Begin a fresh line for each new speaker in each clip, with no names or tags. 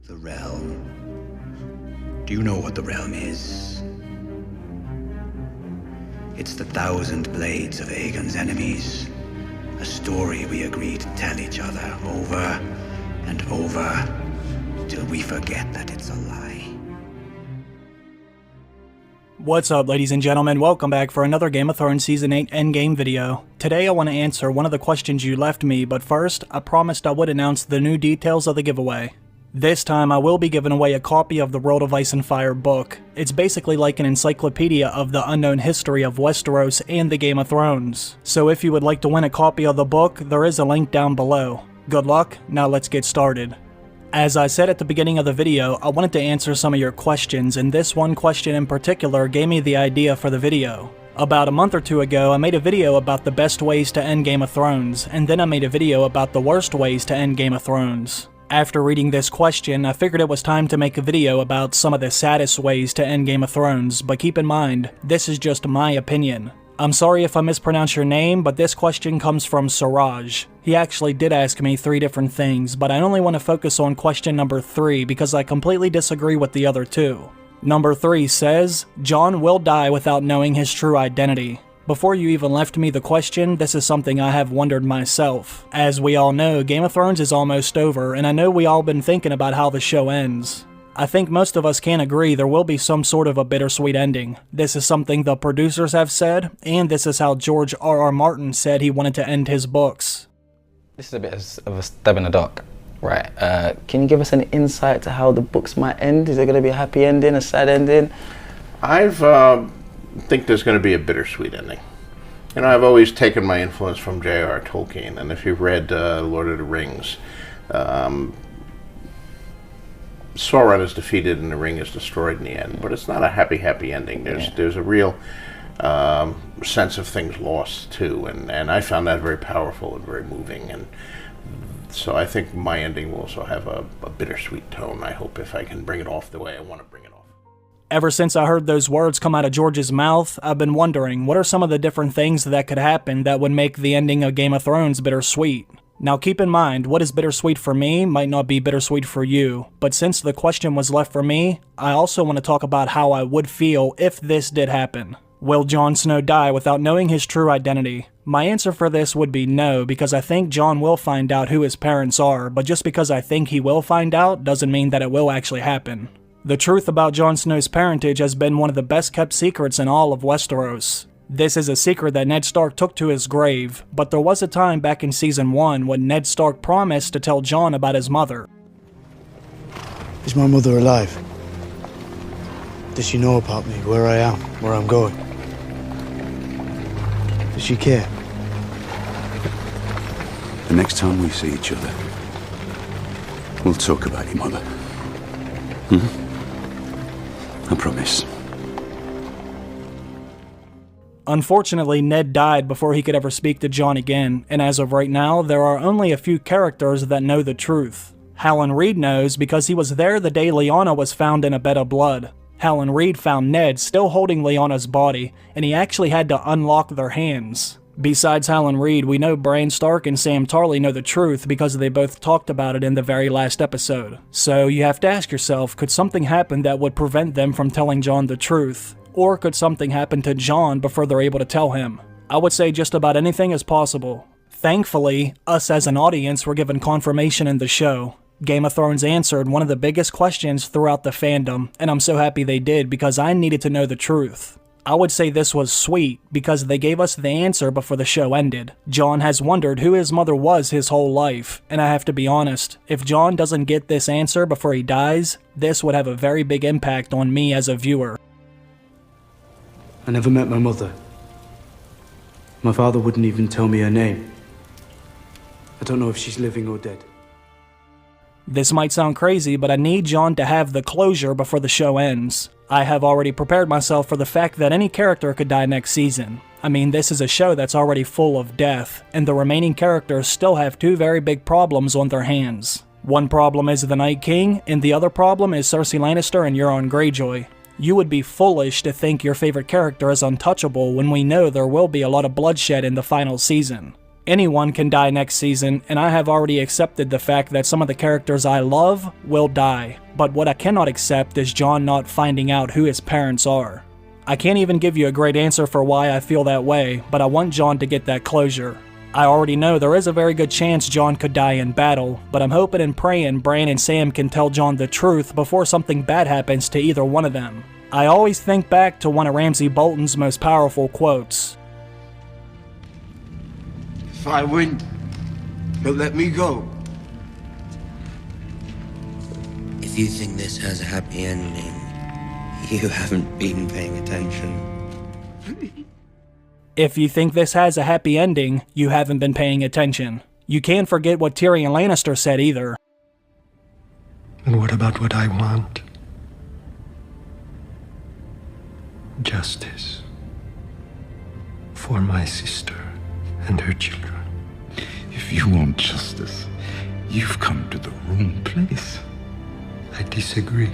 The realm. Do you know what the realm is? It's the 1,000 blades of Aegon's enemies. A story we agree to tell each other over and over till we forget that it's a lie.
What's up, ladies and gentlemen? Welcome back for another Game of Thrones Season 8 Endgame video. Today I want to answer one of the questions you left me, but first, I promised I would announce the new details of the giveaway. This time I will be giving away a copy of the World of Ice and Fire book. It's basically like an encyclopedia of the unknown history of Westeros and the Game of Thrones. So if you would like to win a copy of the book, there is a link down below. Good luck, now let's get started. As I said at the beginning of the video, I wanted to answer some of your questions, and this one question in particular gave me the idea for the video. About a month or two ago, I made a video about the best ways to end Game of Thrones, and then I made a video about the worst ways to end Game of Thrones. After reading this question, I figured it was time to make a video about some of the saddest ways to end Game of Thrones, but keep in mind, this is just my opinion. I'm sorry if I mispronounce your name, but this question comes from Siraj. He actually did ask me 3 different things, but I only want to focus on question number 3 because I completely disagree with the other 2. Number 3 says, Jon will die without knowing his true identity. Before you even left me the question, this is something I have wondered myself. As we all know, Game of Thrones is almost over, and I know we all been thinking about how the show ends. I think most of us can agree there will be some sort of a bittersweet ending. This is something the producers have said, and this is how George R.R. Martin said he wanted to end his books.
This is a bit of a stab in the dark, right? Can you give us an insight to how the books might end? Is there going to be a happy ending, a sad ending?
I think there's going to be a bittersweet ending. You know, I've always taken my influence from J.R.R. Tolkien, and if you've read Lord of the Rings, Sauron is defeated and the ring is destroyed in the end, but it's not a happy ending. There's a real sense of things lost too, and I found that very powerful and very moving, and so I think my ending will also have a bittersweet tone. I hope if I can bring it off the way I want to bring it off.
Ever since I heard those words come out of George's mouth, I've been wondering, what are some of the different things that could happen that would make the ending of Game of Thrones bittersweet? Now keep in mind, what is bittersweet for me might not be bittersweet for you, but since the question was left for me, I also want to talk about how I would feel if this did happen. Will Jon Snow die without knowing his true identity? My answer for this would be no, because I think Jon will find out who his parents are, but just because I think he will find out doesn't mean that it will actually happen. The truth about Jon Snow's parentage has been one of the best kept secrets in all of Westeros. This is a secret that Ned Stark took to his grave, but there was a time back in Season 1 when Ned Stark promised to tell Jon about his mother.
Is my mother alive? Does she know about me, where I am, where I'm going? Does she care?
The next time we see each other, we'll talk about your mother. I promise.
Unfortunately, Ned died before he could ever speak to Jon again, and as of right now, there are only a few characters that know the truth. Howland Reed knows because he was there the day Lyanna was found in a bed of blood. Howland Reed found Ned still holding Lyanna's body, and he actually had to unlock their hands. Besides Howland Reed, we know Bran Stark and Sam Tarly know the truth because they both talked about it in the very last episode. So you have to ask yourself, could something happen that would prevent them from telling Jon the truth? Or could something happen to Jon before they're able to tell him? I would say just about anything is possible. Thankfully, us as an audience were given confirmation in the show. Game of Thrones answered one of the biggest questions throughout the fandom, and I'm so happy they did because I needed to know the truth. I would say this was sweet because they gave us the answer before the show ended. Jon has wondered who his mother was his whole life, and I have to be honest, if Jon doesn't get this answer before he dies, this would have a very big impact on me as a viewer.
I never met my mother. My father wouldn't even tell me her name. I don't know if she's living or dead.
This might sound crazy, but I need Jon to have the closure before the show ends. I have already prepared myself for the fact that any character could die next season. I mean, this is a show that's already full of death, and the remaining characters still have 2 very big problems on their hands. One problem is the Night King, and the other problem is Cersei Lannister and Euron Greyjoy. You would be foolish to think your favorite character is untouchable when we know there will be a lot of bloodshed in the final season. Anyone can die next season, and I have already accepted the fact that some of the characters I love will die, but what I cannot accept is Jon not finding out who his parents are. I can't even give you a great answer for why I feel that way, but I want Jon to get that closure. I already know there is a very good chance Jon could die in battle, but I'm hoping and praying Bran and Sam can tell Jon the truth before something bad happens to either one of them. I always think back to one of Ramsay Bolton's most powerful quotes.
If I win, he'll let me go.
If you think this has a happy ending, you haven't been paying attention.
If you think this has a happy ending, you haven't been paying attention. You can't forget what Tyrion Lannister said either.
And what about what I want? Justice. For my sister and her children.
If you want justice, you've come to the wrong place.
I disagree.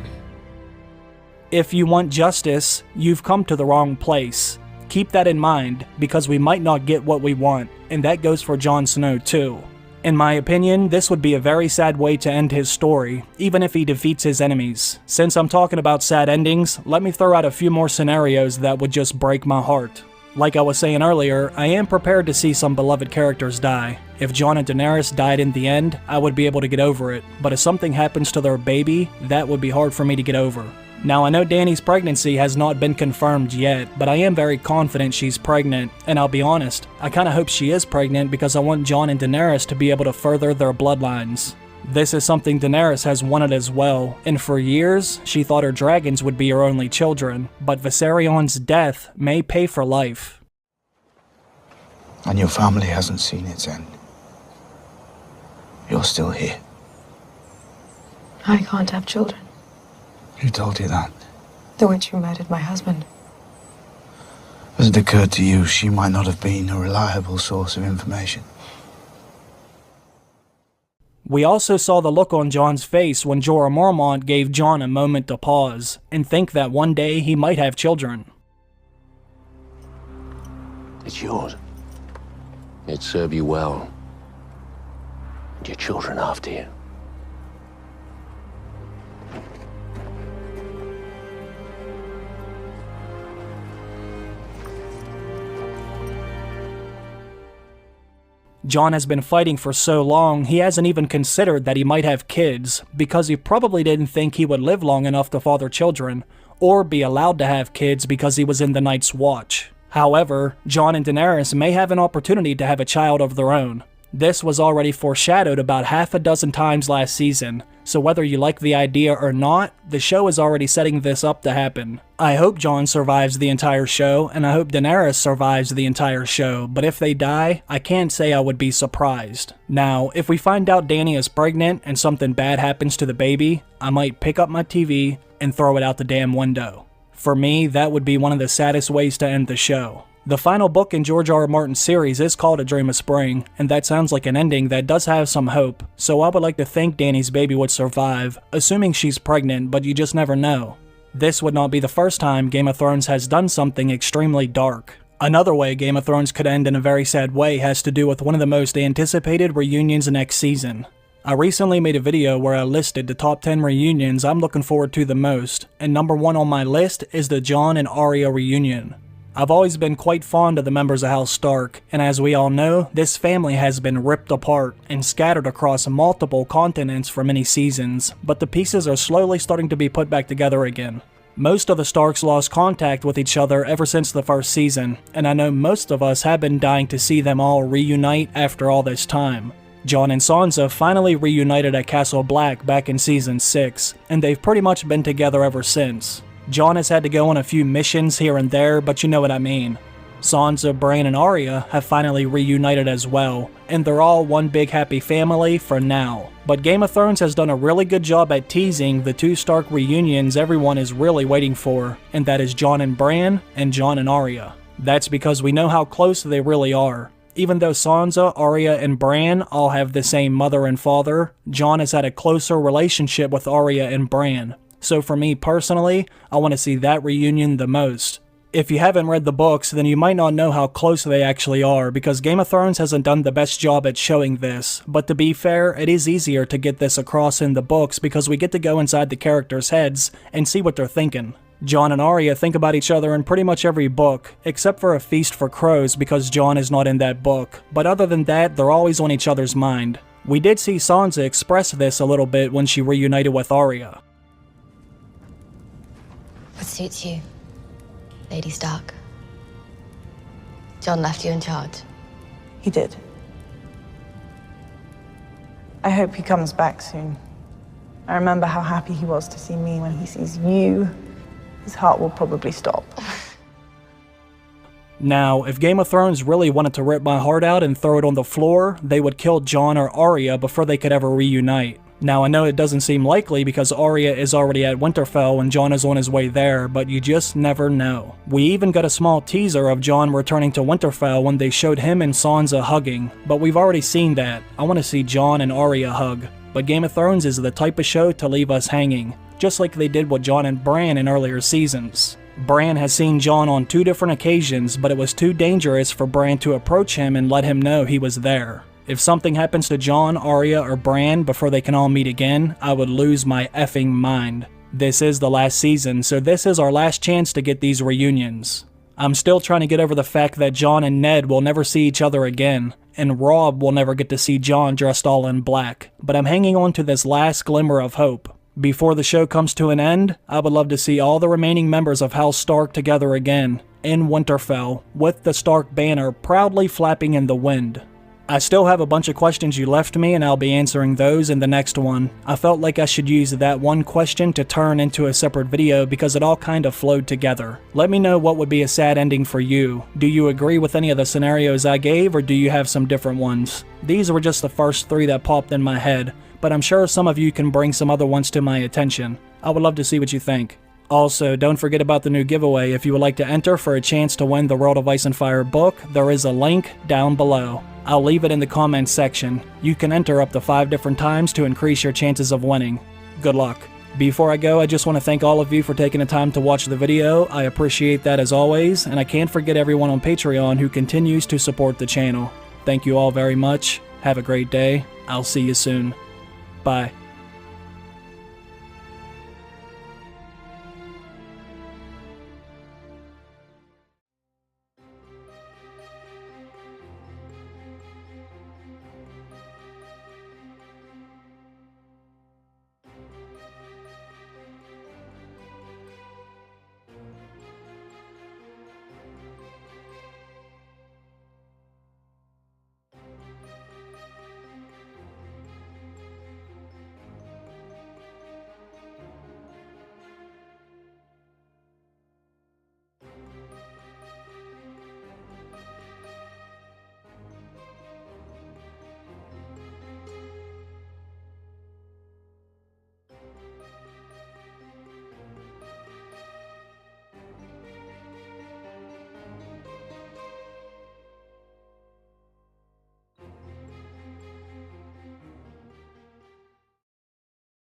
If you want justice, you've come to the wrong place. Keep that in mind, because we might not get what we want, and that goes for Jon Snow too. In my opinion, this would be a very sad way to end his story, even if he defeats his enemies. Since I'm talking about sad endings, let me throw out a few more scenarios that would just break my heart. Like I was saying earlier, I am prepared to see some beloved characters die. If Jon and Daenerys died in the end, I would be able to get over it, but if something happens to their baby, that would be hard for me to get over. Now, I know Dany's pregnancy has not been confirmed yet, but I am very confident she's pregnant, and I'll be honest, I kinda hope she is pregnant because I want Jon and Daenerys to be able to further their bloodlines. This is something Daenerys has wanted as well, and for years, she thought her dragons would be her only children, but Viserion's death may pay for life.
And your family hasn't seen its end. You're still here.
I can't have children.
Who told you that?
The witch who murdered my husband.
Has it occurred to you she might not have been a reliable source of information?
We also saw the look on Jon's face when Jorah Mormont gave Jon a moment to pause and think that one day he might have children.
It's yours. It'd serve you well. And your children after you.
Jon has been fighting for so long, he hasn't even considered that he might have kids, because he probably didn't think he would live long enough to father children, or be allowed to have kids because he was in the Night's Watch. However, Jon and Daenerys may have an opportunity to have a child of their own. This was already foreshadowed about half a dozen times last season, so whether you like the idea or not, the show is already setting this up to happen. I hope Jon survives the entire show, and I hope Daenerys survives the entire show, but if they die, I can't say I would be surprised. Now, if we find out Dany is pregnant and something bad happens to the baby, I might pick up my TV and throw it out the damn window. For me, that would be one of the saddest ways to end the show. The final book in George R.R. Martin's series is called A Dream of Spring, and that sounds like an ending that does have some hope, so I would like to think Dany's baby would survive, assuming she's pregnant, but you just never know. This would not be the first time Game of Thrones has done something extremely dark. Another way Game of Thrones could end in a very sad way has to do with one of the most anticipated reunions next season. I recently made a video where I listed the top 10 reunions I'm looking forward to the most, and number 1 on my list is the Jon and Arya reunion. I've always been quite fond of the members of House Stark, and as we all know, this family has been ripped apart and scattered across multiple continents for many seasons, but the pieces are slowly starting to be put back together again. Most of the Starks lost contact with each other ever since the first season, and I know most of us have been dying to see them all reunite after all this time. Jon and Sansa finally reunited at Castle Black back in Season 6, and they've pretty much been together ever since. Jon has had to go on a few missions here and there, but you know what I mean. Sansa, Bran, and Arya have finally reunited as well, and they're all one big happy family for now. But Game of Thrones has done a really good job at teasing the 2 Stark reunions everyone is really waiting for, and that is Jon and Bran, and Jon and Arya. That's because we know how close they really are. Even though Sansa, Arya, and Bran all have the same mother and father, Jon has had a closer relationship with Arya and Bran. So for me personally, I want to see that reunion the most. If you haven't read the books, then you might not know how close they actually are, because Game of Thrones hasn't done the best job at showing this. But to be fair, it is easier to get this across in the books because we get to go inside the characters' heads and see what they're thinking. Jon and Arya think about each other in pretty much every book, except for A Feast for Crows because Jon is not in that book, but other than that, they're always on each other's mind. We did see Sansa express this a little bit when she reunited with Arya.
What suits you, Lady Stark? Jon left you in charge.
He did. I hope he comes back soon. I remember how happy he was to see me. When he sees you, his heart will probably stop.
Now, if Game of Thrones really wanted to rip my heart out and throw it on the floor, they would kill Jon or Arya before they could ever reunite. Now, I know it doesn't seem likely because Arya is already at Winterfell and Jon is on his way there, but you just never know. We even got a small teaser of Jon returning to Winterfell when they showed him and Sansa hugging, but we've already seen that. I want to see Jon and Arya hug. But Game of Thrones is the type of show to leave us hanging, just like they did with Jon and Bran in earlier seasons. Bran has seen Jon on 2 different occasions, but it was too dangerous for Bran to approach him and let him know he was there. If something happens to Jon, Arya, or Bran before they can all meet again, I would lose my effing mind. This is the last season, so this is our last chance to get these reunions. I'm still trying to get over the fact that Jon and Ned will never see each other again, and Robb will never get to see Jon dressed all in black, but I'm hanging on to this last glimmer of hope. Before the show comes to an end, I would love to see all the remaining members of House Stark together again, in Winterfell, with the Stark banner proudly flapping in the wind. I still have a bunch of questions you left me, and I'll be answering those in the next one. I felt like I should use that one question to turn into a separate video because it all kind of flowed together. Let me know what would be a sad ending for you. Do you agree with any of the scenarios I gave, or do you have some different ones? These were just the first 3 that popped in my head, but I'm sure some of you can bring some other ones to my attention. I would love to see what you think. Also, don't forget about the new giveaway. If you would like to enter for a chance to win the World of Ice and Fire book, there is a link down below. I'll leave it in the comments section. You can enter up to 5 different times to increase your chances of winning. Good luck. Before I go, I just want to thank all of you for taking the time to watch the video. I appreciate that as always, and I can't forget everyone on Patreon who continues to support the channel. Thank you all very much. Have a great day. I'll see you soon. Bye.